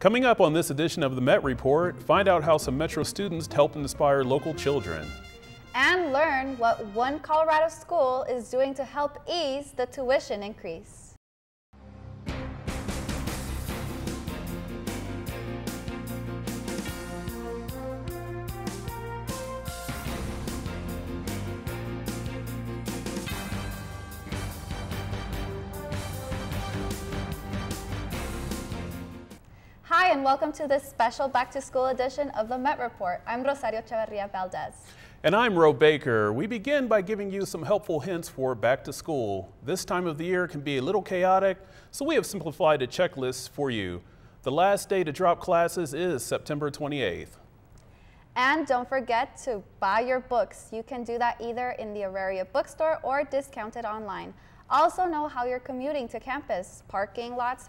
Coming up on this edition of the Met Report, find out how some Metro students help inspire local children. And learn what one Colorado school is doing to help ease the tuition increase. Hi, and welcome to this special back-to-school edition of the Met Report. I'm Rosario Chavarria Valdez. And I'm Ro Baker. We begin by giving you some helpful hints for back to school. This time of the year can be a little chaotic, so we have simplified a checklist for you. The last day to drop classes is September 28th. And don't forget to buy your books. You can do that either in the Rosario bookstore or discounted online. Also know how you're commuting to campus. Parking lots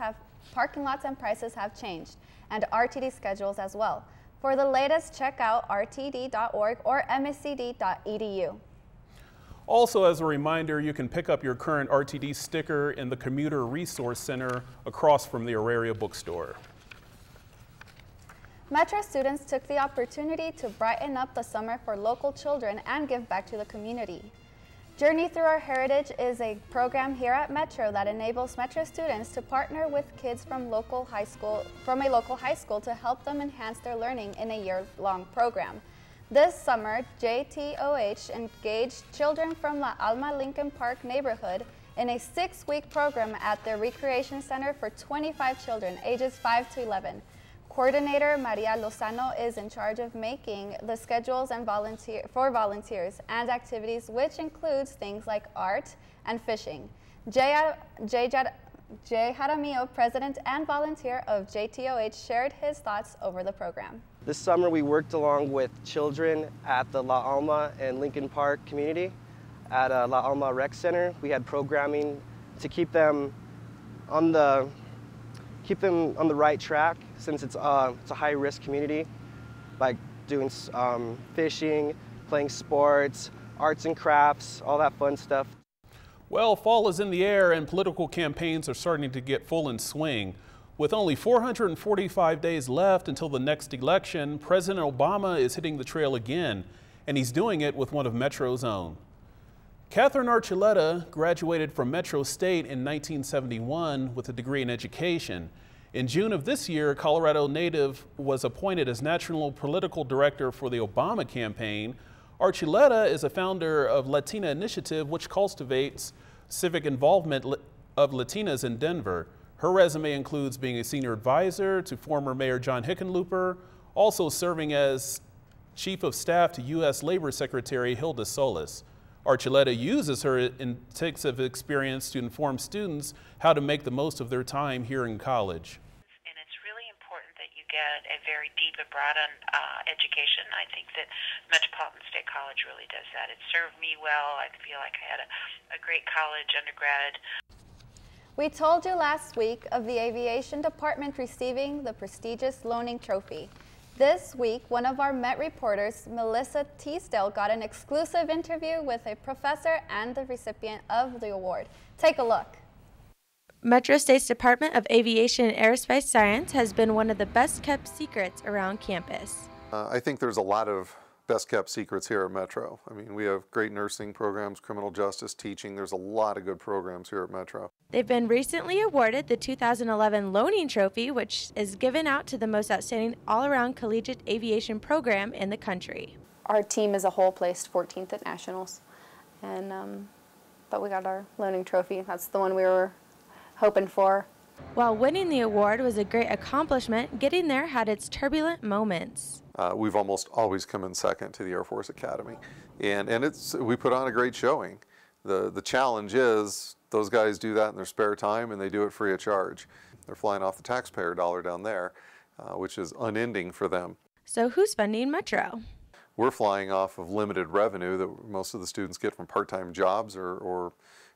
and prices have changed, and RTD schedules as well. For the latest, check out rtd.org or mscd.edu. Also, as a reminder, you can pick up your current RTD sticker in the Commuter Resource Center across from the Rosario bookstore. Metro students took the opportunity to brighten up the summer for local children and give back to the community. Journey Through Our Heritage is a program here at Metro that enables Metro students to partner with kids from a local high school to help them enhance their learning in a year-long program. This summer, JTOH engaged children from La Alma Lincoln Park neighborhood in a 6-week program at their recreation center for 25 children ages 5 to 11. Coordinator Maria Lozano is in charge of making the schedules and for volunteers and activities, which includes things like art and fishing. Jay Jaramillo, president and volunteer of JTOH, shared his thoughts over the program. This summer we worked along with children at the La Alma and Lincoln Park community at La Alma Rec Center. We had programming to keep them on the right track, since it's a high-risk community, like doing fishing, playing sports, arts and crafts, all that fun stuff. Well, fall is in the air and political campaigns are starting to get full in swing. With only 445 days left until the next election, President Obama is hitting the trail again, and he's doing it with one of Metro's own. Catherine Archuleta graduated from Metro State in 1971 with a degree in education. In June of this year, Colorado native was appointed as National Political Director for the Obama campaign. Archuleta is a founder of Latina Initiative, which cultivates civic involvement of Latinas in Denver. Her resume includes being a senior advisor to former Mayor John Hickenlooper, also serving as Chief of Staff to U.S. Labor Secretary Hilda Solis. Archuleta uses her intensive experience to inform students how to make the most of their time here in college. And it's really important that you get a very deep and broad education. I think that Metropolitan State College really does that. It served me well. I feel like I had a great college undergrad. We told you last week of the aviation department receiving the prestigious Loaning Trophy. This week, one of our Met reporters, Melissa Teasdale, got an exclusive interview with a professor and the recipient of the award. Take a look. Metro State's Department of Aviation and Aerospace Science has been one of the best-kept secrets around campus. I think there's a lot of best-kept secrets here at Metro. I mean, we have great nursing programs, criminal justice, teaching. There's a lot of good programs here at Metro. They've been recently awarded the 2011 Loaning Trophy, which is given out to the most outstanding all-around collegiate aviation program in the country. Our team as a whole placed 14th at Nationals, and but we got our Loaning Trophy. That's the one we were hoping for. While winning the award was a great accomplishment, getting there had its turbulent moments. We've almost always come in second to the Air Force Academy, and we put on a great showing. The challenge is those guys do that in their spare time, and they do it free of charge. They're flying off the taxpayer dollar down there, which is unending for them. So who's funding Metro? We're flying off of limited revenue that most of the students get from part-time jobs or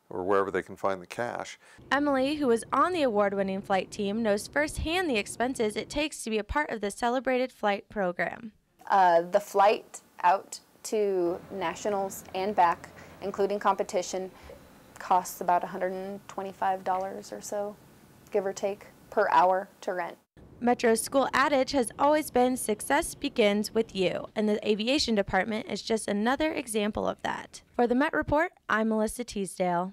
wherever they can find the cash. Emily, who was on the award-winning flight team, knows firsthand the expenses it takes to be a part of the celebrated flight program. The flight out to Nationals and back, including competition, costs about $125 or so, give or take, per hour to rent. Metro's school adage has always been success begins with you, and the aviation department is just another example of that. For the Met Report, I'm Melissa Teasdale.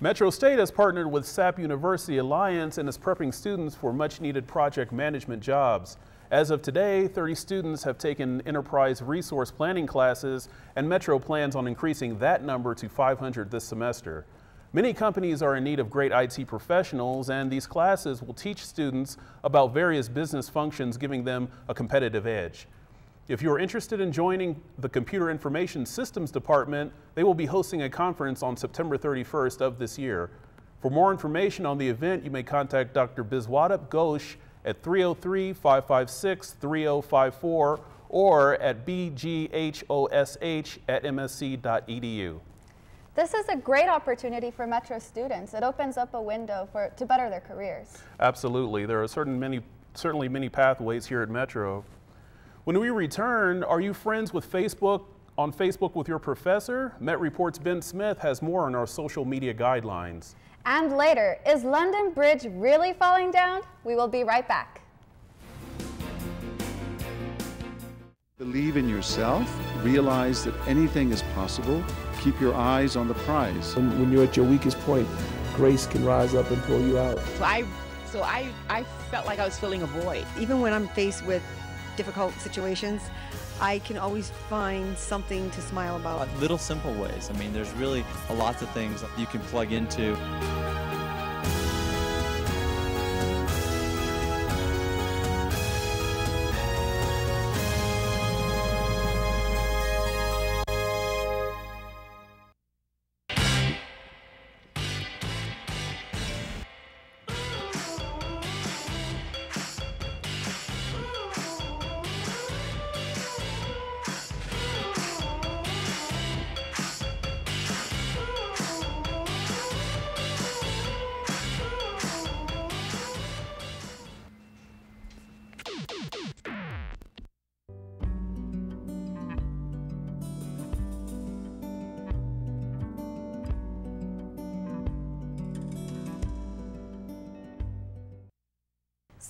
Metro State has partnered with SAP University Alliance and is prepping students for much-needed project management jobs. As of today, 30 students have taken enterprise resource planning classes, and Metro plans on increasing that number to 500 this semester. Many companies are in need of great IT professionals, and these classes will teach students about various business functions, giving them a competitive edge. If you're interested in joining the Computer Information Systems Department, they will be hosting a conference on September 31st of this year. For more information on the event, you may contact Dr. Biswadap Ghosh at 303-556-3054 or at bghosh@msc.edu. This is a great opportunity for Metro students. It opens up a window to better their careers. Absolutely. There are certainly many pathways here at Metro. When we return, are you friends with on Facebook with your professor? Met Report's Ben Smith has more on our social media guidelines. And later, is London Bridge really falling down? We will be right back. Believe in yourself, realize that anything is possible, keep your eyes on the prize. When you're at your weakest point, grace can rise up and pull you out. So I felt like I was filling a void. Even when I'm faced with difficult situations, I can always find something to smile about. Little simple ways. I mean, there's really lots of things you can plug into.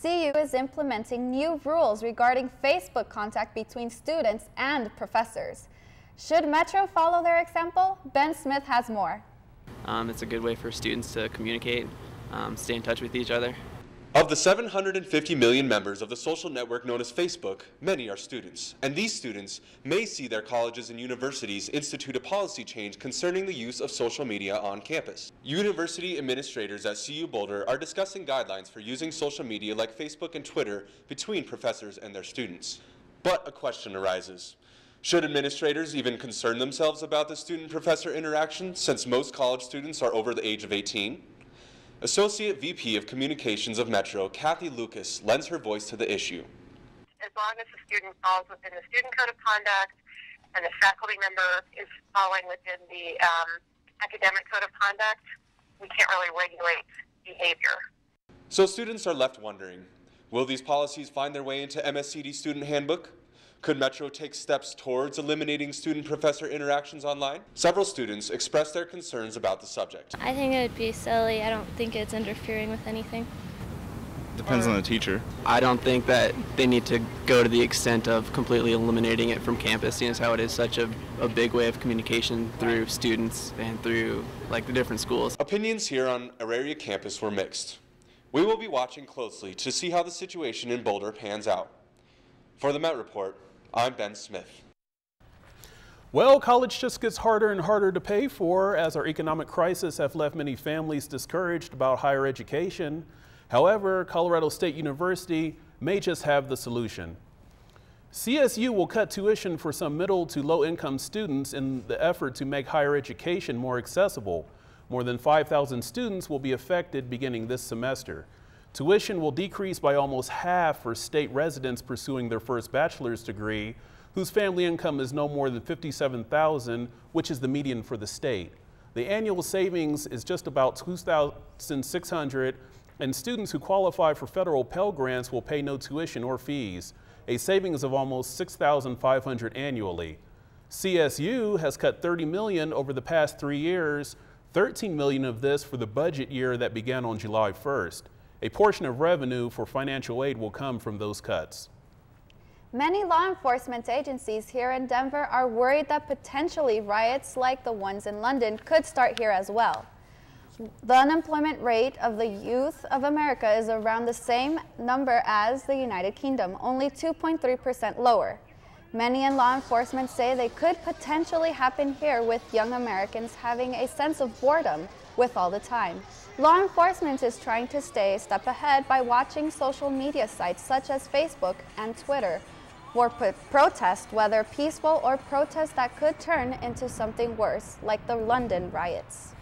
CU is implementing new rules regarding Facebook contact between students and professors. Should Metro follow their example? Ben Smith has more. It's a good way for students to communicate, stay in touch with each other. Of the 750 million members of the social network known as Facebook, many are students, and these students may see their colleges and universities institute a policy change concerning the use of social media on campus. University administrators at CU Boulder are discussing guidelines for using social media like Facebook and Twitter between professors and their students. But a question arises. Should administrators even concern themselves about the student-professor interaction, since most college students are over the age of 18? Associate VP of Communications of Metro, Kathy Lucas, lends her voice to the issue. As long as the student falls within the student code of conduct and the faculty member is following within the academic code of conduct, we can't really regulate behavior. So students are left wondering, will these policies find their way into MSCD Student Handbook? Could Metro take steps towards eliminating student-professor interactions online? Several students expressed their concerns about the subject. I think it would be silly. I don't think it's interfering with anything. Depends on the teacher. I don't think that they need to go to the extent of completely eliminating it from campus, seeing as how it is such a big way of communication through students and through like the different schools. Opinions here on Auraria campus were mixed. We will be watching closely to see how the situation in Boulder pans out. For the Met Report, I'm Ben Smith. Well, college just gets harder and harder to pay for as our economic crisis have left many families discouraged about higher education. However, Colorado State University may just have the solution. CSU will cut tuition for some middle to low income students in the effort to make higher education more accessible. More than 5,000 students will be affected beginning this semester. Tuition will decrease by almost half for state residents pursuing their first bachelor's degree, whose family income is no more than $57,000, which is the median for the state. The annual savings is just about $2,600, and students who qualify for federal Pell Grants will pay no tuition or fees, a savings of almost $6,500 annually. CSU has cut $30 million over the past 3 years, $13 million of this for the budget year that began on July 1st. A portion of revenue for financial aid will come from those cuts. Many law enforcement agencies here in Denver are worried that potentially riots like the ones in London could start here as well. The unemployment rate of the youth of America is around the same number as the United Kingdom, only 2.3% lower. Many in law enforcement say they could potentially happen here with young Americans having a sense of boredom with all the time. Law enforcement is trying to stay a step ahead by watching social media sites such as Facebook and Twitter for protests, whether peaceful or protests that could turn into something worse, like the London riots.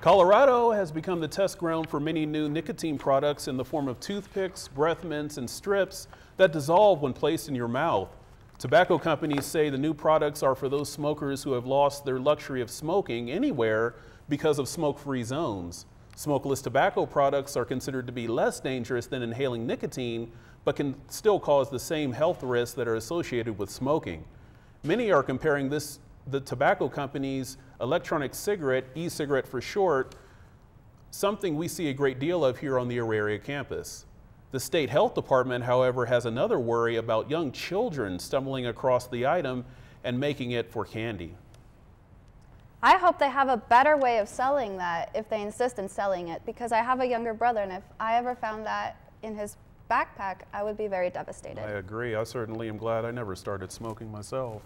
Colorado has become the test ground for many new nicotine products in the form of toothpicks, breath mints, and strips that dissolve when placed in your mouth. Tobacco companies say the new products are for those smokers who have lost their luxury of smoking anywhere because of smoke-free zones. Smokeless tobacco products are considered to be less dangerous than inhaling nicotine, but can still cause the same health risks that are associated with smoking. Many are comparing the tobacco companies' electronic cigarette, e-cigarette for short, something we see a great deal of here on the Auraria campus. The state health department, however, has another worry about young children stumbling across the item and making it for candy. I hope they have a better way of selling that if they insist in selling it, because I have a younger brother, and if I ever found that in his backpack, I would be very devastated. I agree. I certainly am glad I never started smoking myself.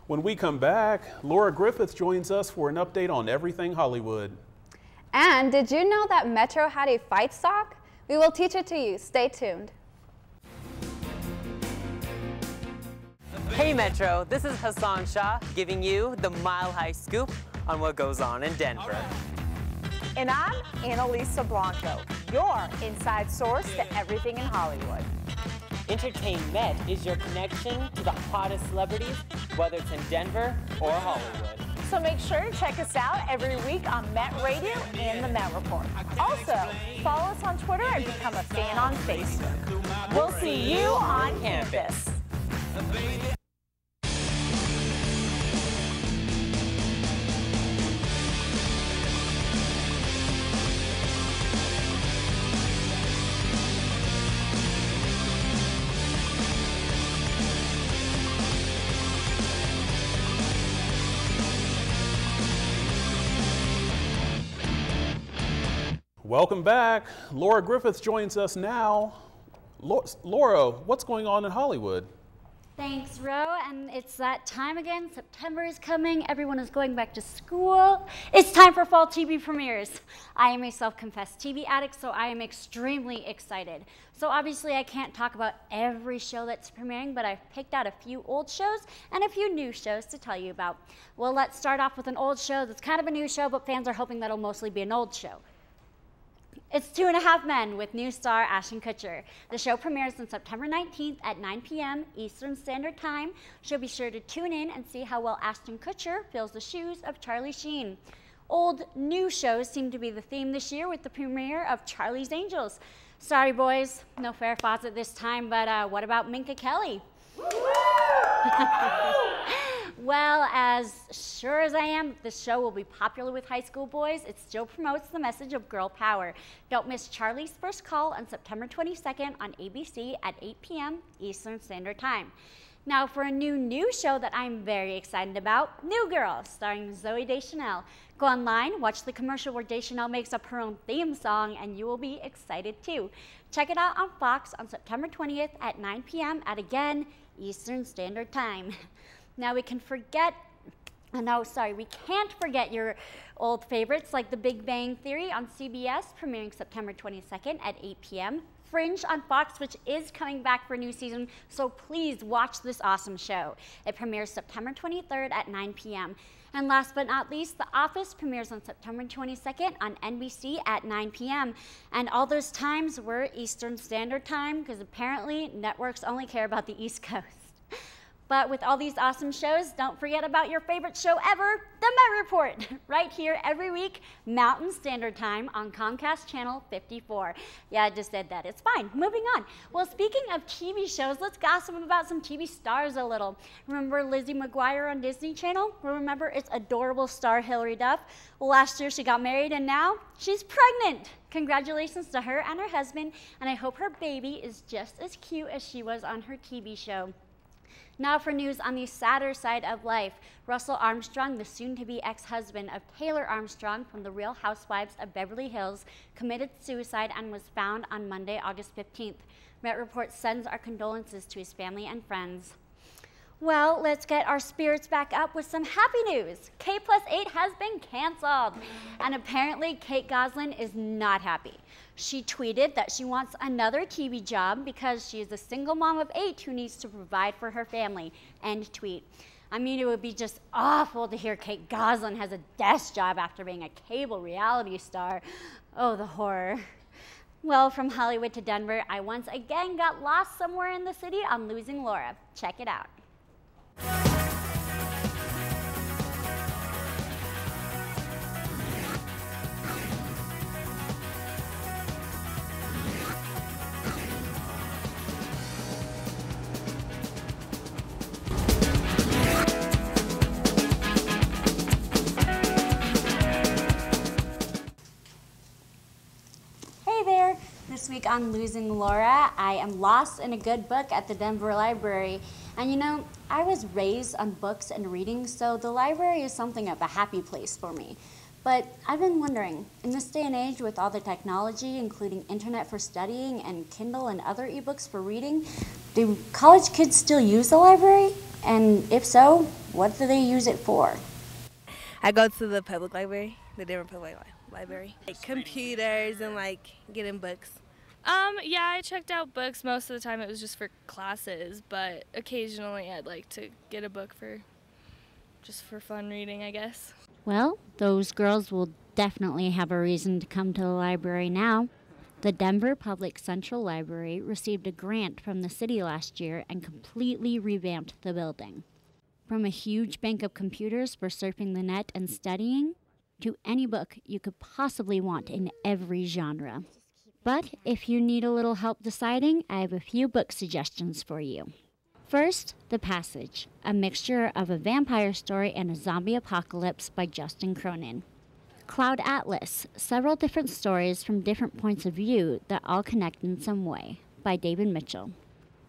When we come back, Laura Griffith joins us for an update on everything Hollywood. And did you know that Metro had a fight sock? We will teach it to you. Stay tuned. Hey Metro, this is Hassan Shah giving you the Mile High Scoop on what goes on in Denver. And I'm Annalisa Blanco, your inside source to everything in Hollywood. Entertain Met is your connection to the hottest celebrities, whether it's in Denver or Hollywood. So make sure to check us out every week on Met Radio and the Met Report. Also, follow us on Twitter and become a fan on Facebook. We'll see you on campus. Welcome back. Laura Griffith joins us now. Laura, what's going on in Hollywood? Thanks, Ro, and it's that time again. September is coming. Everyone is going back to school. It's time for fall TV premieres. I am a self-confessed TV addict, so I am extremely excited. So obviously I can't talk about every show that's premiering, but I've picked out a few old shows and a few new shows to tell you about. Well, let's start off with an old show that's kind of a new show, but fans are hoping that'll mostly be an old show. It's 2.5 Men with new star Ashton Kutcher. The show premieres on September 19th at 9 p.m. Eastern Standard Time. So be sure to tune in and see how well Ashton Kutcher fills the shoes of Charlie Sheen. Old new shows seem to be the theme this year with the premiere of Charlie's Angels. Sorry boys, no Farrah Fawcett this time, but what about Minka Kelly? Well, as sure as I am that this show will be popular with high school boys, it still promotes the message of girl power. Don't miss Charlie's First Call on September 22nd on ABC at 8 p.m. Eastern Standard Time. Now for a new show that I'm very excited about, New Girl, starring Zooey Deschanel. Go online, watch the commercial where Deschanel makes up her own theme song, and you will be excited too. Check it out on Fox on September 20th at 9 p.m. at, again, Eastern Standard Time. Now we can't forget your old favorites like The Big Bang Theory on CBS, premiering September 22nd at 8 p.m. Fringe on Fox, which is coming back for a new season, so please watch this awesome show. It premieres September 23rd at 9 p.m. And last but not least, The Office premieres on September 22nd on NBC at 9 p.m. And all those times were Eastern Standard Time, because apparently networks only care about the East Coast. But with all these awesome shows, don't forget about your favorite show ever, The Met Report, right here every week, Mountain Standard Time on Comcast Channel 54. Yeah, I just said that. It's fine. Moving on. Well, speaking of TV shows, let's gossip about some TV stars a little. Remember Lizzie McGuire on Disney Channel? Remember its adorable star Hilary Duff? Well, last year she got married and now she's pregnant. Congratulations to her and her husband, and I hope her baby is just as cute as she was on her TV show. Now for news on the sadder side of life. Russell Armstrong, the soon-to-be ex-husband of Taylor Armstrong from the Real Housewives of Beverly Hills, committed suicide and was found on Monday, August 15th. Met Report sends our condolences to his family and friends. Well, let's get our spirits back up with some happy news. K+8 has been canceled, and apparently Kate Gosselin is not happy. She tweeted that she wants another TV job because she is a single mom of 8 who needs to provide for her family. End tweet. I mean, it would be just awful to hear Kate Gosselin has a desk job after being a cable reality star. Oh, the horror. Well, from Hollywood to Denver, I once again got lost somewhere in the city on Losing Laura. Check it out. Hey there! This week on Losing Laura, I am lost in a good book at the Denver Library. And you know, I was raised on books and reading, so the library is something of a happy place for me. But I've been wondering, in this day and age with all the technology, including internet for studying and Kindle and other ebooks for reading, do college kids still use the library? And if so, what do they use it for? I go to the public library, the Denver Public Library. Like computers and like getting books. Yeah, I checked out books. Most of the time it was just for classes, but occasionally I'd like to get a book just for fun reading, I guess. Well, those girls will definitely have a reason to come to the library now. The Denver Public Central Library received a grant from the city last year and completely revamped the building. From a huge bank of computers for surfing the net and studying, to any book you could possibly want in every genre. But if you need a little help deciding, I have a few book suggestions for you. First, The Passage, a mixture of a vampire story and a zombie apocalypse by Justin Cronin. Cloud Atlas, several different stories from different points of view that all connect in some way, by David Mitchell.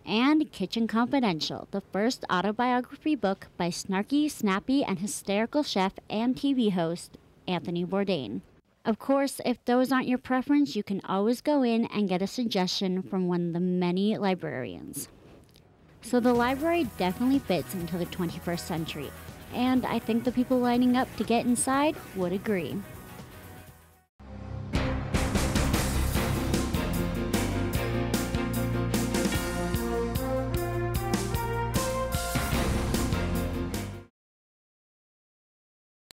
And Kitchen Confidential, the first autobiography book by snarky, snappy, and hysterical chef and TV host Anthony Bourdain. Of course, if those aren't your preference, you can always go in and get a suggestion from one of the many librarians. So the library definitely fits into the 21st century, and I think the people lining up to get inside would agree.